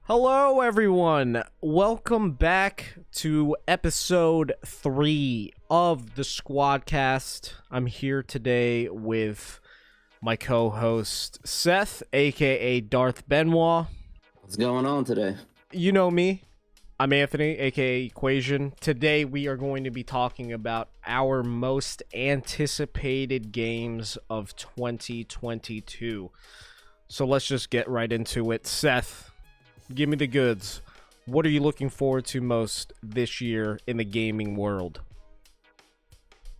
Hello, everyone. Welcome back to episode 3 of the Skwadcast. I'm here today with my co-host Seth, aka Darth Benoit. What's going on today? You know me. I'm Anthony, aka Equation. Today we are going to be talking about our most anticipated games of 2022. So let's just get right into it. Seth, give me the goods. What are you looking forward to most this year in the gaming world?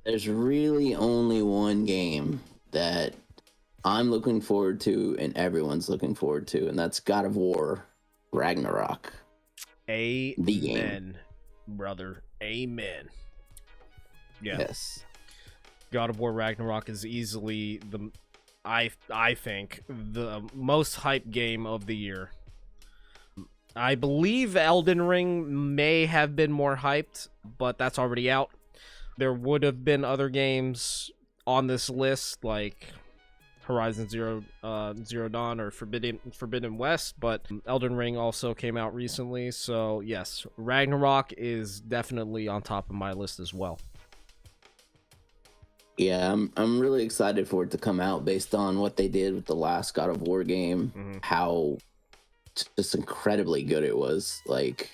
There's really only one game that I'm looking forward to and everyone's looking forward to, and that's God of War Ragnarok. Amen, brother. Amen. Yeah. Yes. God of War Ragnarok is easily I think the most hyped game of the year. I believe Elden Ring may have been more hyped, but that's already out. There would have been other games on this list, like Horizon Zero Dawn or Forbidden West, but Elden Ring also came out recently, so yes, Ragnarok is definitely on top of my list as well. Yeah, I'm really excited for it to come out based on what they did with the last God of War game, how just incredibly good it was. Like,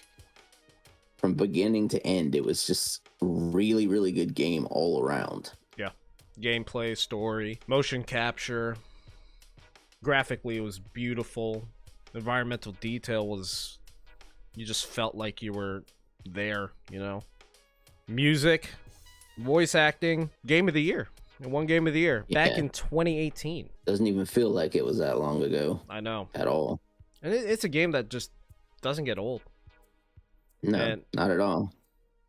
from beginning to end, it was just really, really good game all around. Yeah. Gameplay, story, motion capture. Graphically, it was beautiful. Environmental detail was... You just felt like you were there, you know? Music, voice acting, game of the year. It won game of the year back in 2018. Doesn't even feel like it was that long ago. I know. At all. And it's a game that just doesn't get old. No, not at all.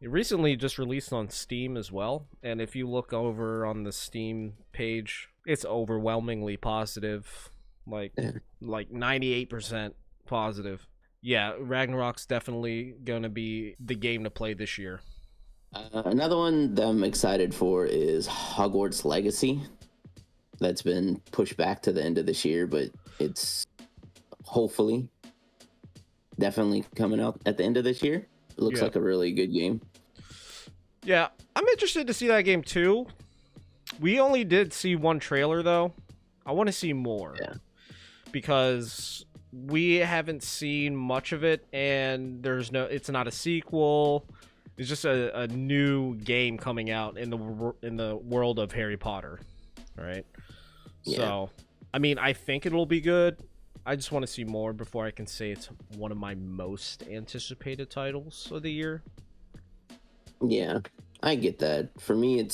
It recently just released on Steam as well. And if you look over on the Steam page, it's overwhelmingly positive. Like 98% positive. Yeah, Ragnarok's definitely going to be the game to play this year. Another one that I'm excited for is Hogwarts Legacy. That's been pushed back to the end of this year, but it's hopefully definitely coming out at the end of this year. It looks like a really good game. Yeah, I'm interested to see that game too. We only did see one trailer though. I want to see more. Yeah. Because we haven't seen much of it, and it's not a sequel. It's just a new game coming out in the world of Harry Potter, right? Yeah. So, I mean, I think it'll be good. I just want to see more before I can say it's one of my most anticipated titles of the year. Yeah, I get that. For me,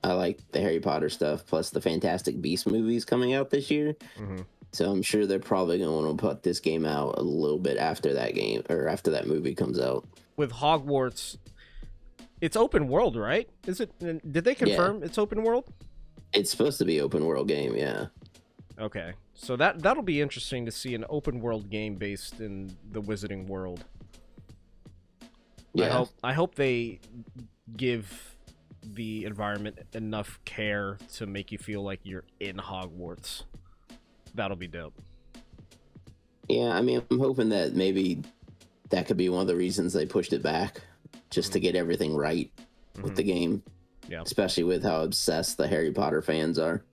I like the Harry Potter stuff, plus the Fantastic Beasts movies coming out this year. So I'm sure they're probably going to want to put this game out a little bit after that game, or after that movie comes out. With Hogwarts, it's open world, right? Is it? Did they confirm it's open world? It's supposed to be open world game, yeah. Okay, so that'll be interesting to see an open world game based in the Wizarding world. Yeah. I hope they give the environment enough care to make you feel like you're in Hogwarts. That'll be dope. Yeah, I mean, I'm hoping that maybe that could be one of the reasons they pushed it back, just to get everything right with the game. Yeah. Especially with how obsessed the Harry Potter fans are.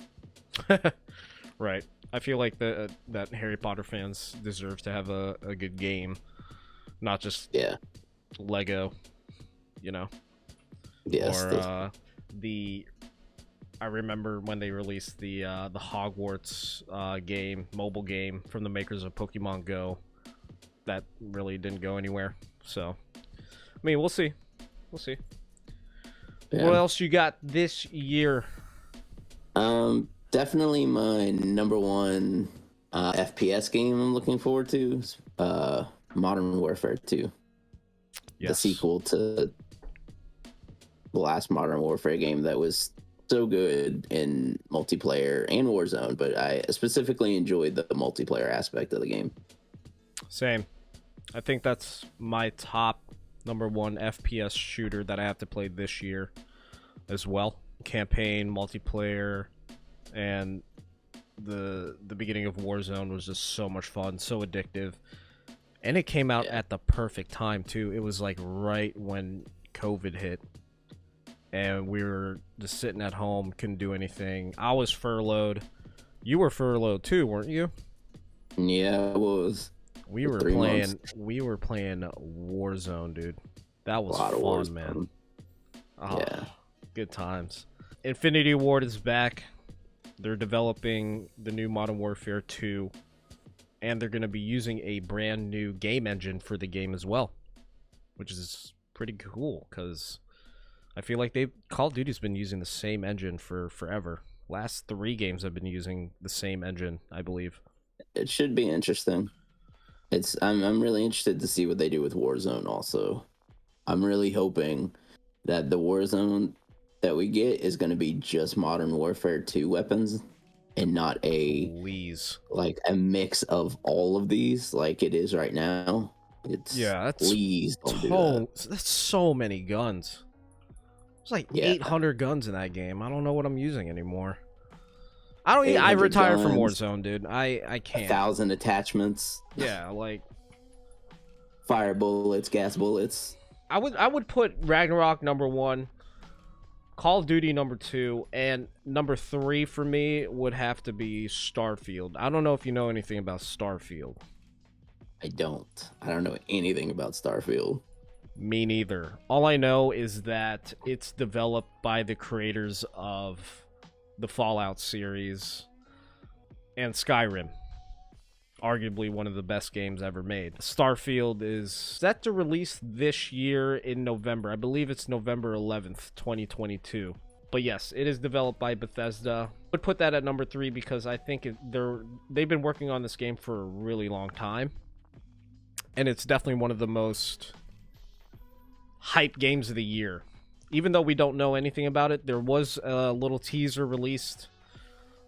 Right. I feel like that Harry Potter fans deserve to have a good game, not just Lego, you know. Yes. Or I remember when they released the Hogwarts game, mobile game from the makers of Pokemon Go. That really didn't go anywhere. So, I mean, we'll see. We'll see. Yeah. What else you got this year? Definitely my number one FPS game I'm looking forward to is Modern Warfare 2. Yes. The sequel to the last Modern Warfare game that was so good in multiplayer and Warzone, but I specifically enjoyed the multiplayer aspect of the game. Same. I think that's my top number one FPS shooter that I have to play this year as well. Campaign, multiplayer, and the beginning of Warzone was just so much fun, so addictive. And it came out at the perfect time, too. It was like right when COVID hit. And we were just sitting at home, couldn't do anything. I was furloughed. You were furloughed too, weren't you? Yeah, I was. We were playing Warzone, dude. That was fun, man. Oh, yeah. Good times. Infinity Ward is back. They're developing the new Modern Warfare 2. And they're going to be using a brand new game engine for the game as well. Which is pretty cool, because I feel like Call of Duty's been using the same engine for forever. Last 3 games have been using the same engine, I believe. It should be interesting. I'm really interested to see what they do with Warzone also. I'm really hoping that the Warzone that we get is going to be just Modern Warfare 2 weapons and not a mix of all of these like it is right now. Please don't do that. That's so many guns. There's like 800 guns in that game. I don't know what I'm using anymore. I retired from Warzone, dude. I can't. 1,000 attachments. Yeah, like fire bullets, gas bullets. I would put Ragnarok number 1, Call of Duty number 2, and number 3 for me would have to be Starfield. I don't know if you know anything about Starfield. I don't know anything about Starfield. Me neither. All I know is that it's developed by the creators of the Fallout series and Skyrim. Arguably one of the best games ever made. Starfield is set to release this year in November. I believe it's November 11th, 2022. But yes, it is developed by Bethesda. I would put that at number 3 because I think they've been working on this game for a really long time. And it's definitely one of the most hype games of the year. Even though we don't know anything about it, there was a little teaser released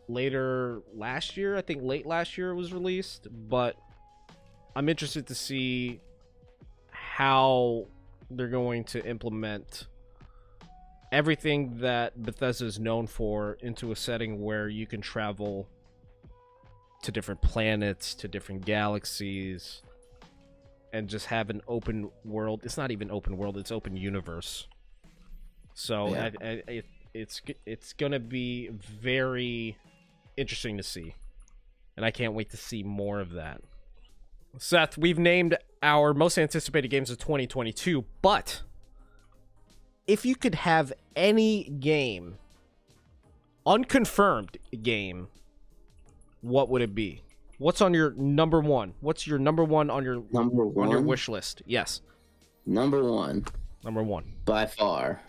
later last year. I think late last year it was released. But I'm interested to see how they're going to implement everything that Bethesda is known for into a setting where you can travel to different planets, to different galaxies, and just have an open world. It's not even open world, it's open universe. So yeah. It's gonna be very interesting to see, and I can't wait to see more of that. Seth, we've named our most anticipated games of 2022, but if you could have any game, unconfirmed game, what would it be? What's on your number 1? What's your number 1 on your on your wish list? Yes. Number 1. By far,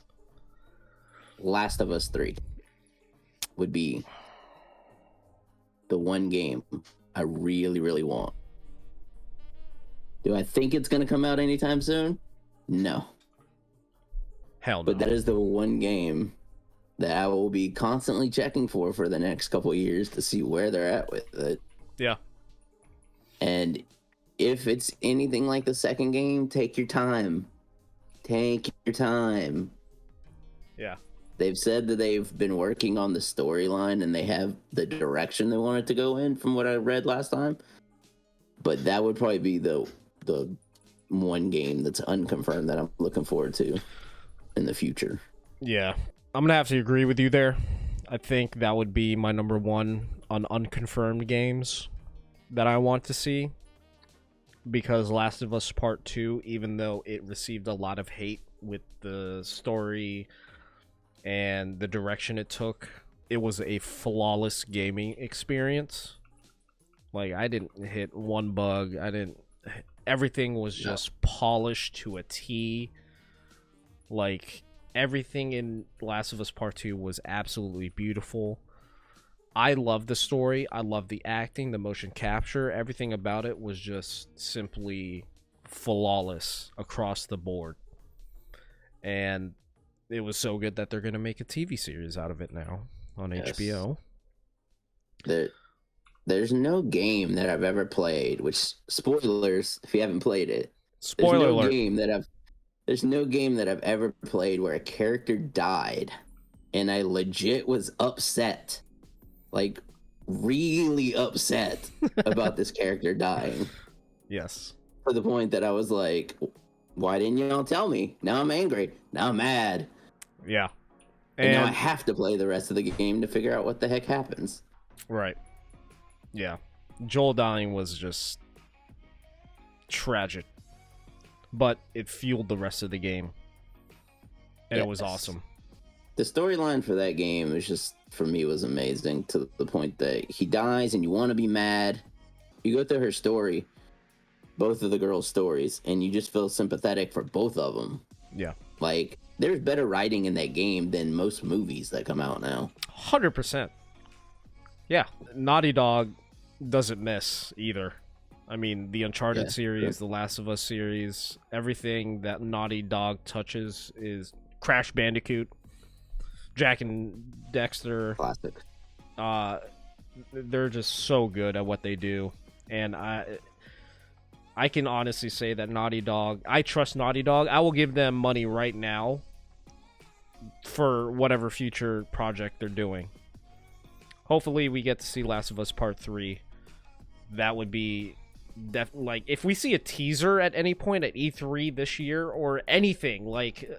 Last of Us 3 would be the one game I really, really want. Do I think it's going to come out anytime soon? No. Hell no. But that is the one game that I will be constantly checking for the next couple of years to see where they're at with it. Yeah. And if it's anything like the second game, take your time. Take your time. Yeah. They've said that they've been working on the storyline and they have the direction they want it to go in from what I read last time. But that would probably be the one game that's unconfirmed that I'm looking forward to in the future. Yeah. I'm going to have to agree with you there. I think that would be my number 1 on unconfirmed games that I want to see, because Last of Us Part 2, even though it received a lot of hate with the story and the direction it took, it was a flawless gaming experience. Like, I didn't hit one bug. Everything was just polished to a T. Like, everything in Last of Us Part 2 was absolutely beautiful. I love the story. I love the acting, the motion capture. Everything about it was just simply flawless across the board. And it was so good that they're going to make a TV series out of it now on HBO. There's no game that I've ever played, which, spoilers, if you haven't played it. Spoiler alert. There's no game that I've ever played where a character died and I legit was upset. Like, really upset about this character dying. Yes. to the point that I was like, why didn't y'all tell me? Now I'm angry. Now I'm mad. Yeah. And now I have to play the rest of the game to figure out what the heck happens. Right. Yeah. Joel dying was just tragic. But it fueled the rest of the game. And it was awesome. The storyline for that game was just, for me, was amazing, to the point that he dies and you want to be mad. You go through her story, both of the girls' stories, and you just feel sympathetic for both of them. Yeah. Like, there's better writing in that game than most movies that come out now. 100%. Yeah. Naughty Dog doesn't miss either. I mean, the Uncharted series, the Last of Us series, everything that Naughty Dog touches is Crash Bandicoot, Jack and Dexter. Classic. They're just so good at what they do. And I can honestly say that Naughty Dog, I trust Naughty Dog. I will give them money right now for whatever future project they're doing. Hopefully we get to see Last of Us Part 3. That would be like, if we see a teaser at any point at E3 this year or anything, like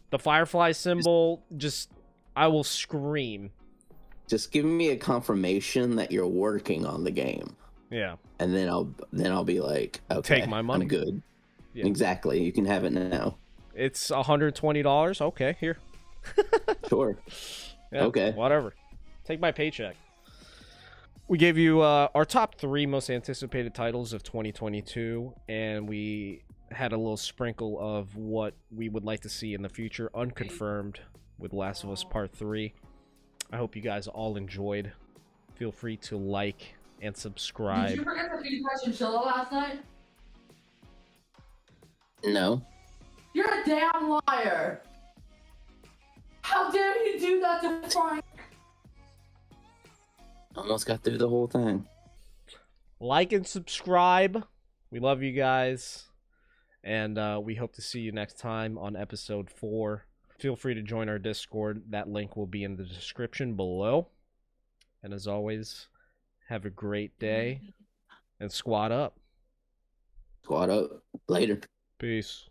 the Firefly symbol, just, I will scream. Just give me a confirmation that you're working on the game. Yeah. And then I'll be like, okay, take my money. I'm good. Yeah. Exactly. You can have it now. It's $120. Okay, here. Sure. Yeah, okay. Whatever. Take my paycheck. We gave you our top 3 most anticipated titles of 2022, and we had a little sprinkle of what we would like to see in the future, unconfirmed, with Last of Us Part 3. I hope you guys all enjoyed. Feel free to like and subscribe. Did you forget to feed my chinchilla last night? No. You're a damn liar! How dare you do that to Frank? Almost got through the whole thing. Like and subscribe. We love you guys. And we hope to see you next time on episode 4. Feel free to join our Discord. That link will be in the description below. And as always, have a great day. And squad up. Squad up. Later. Peace.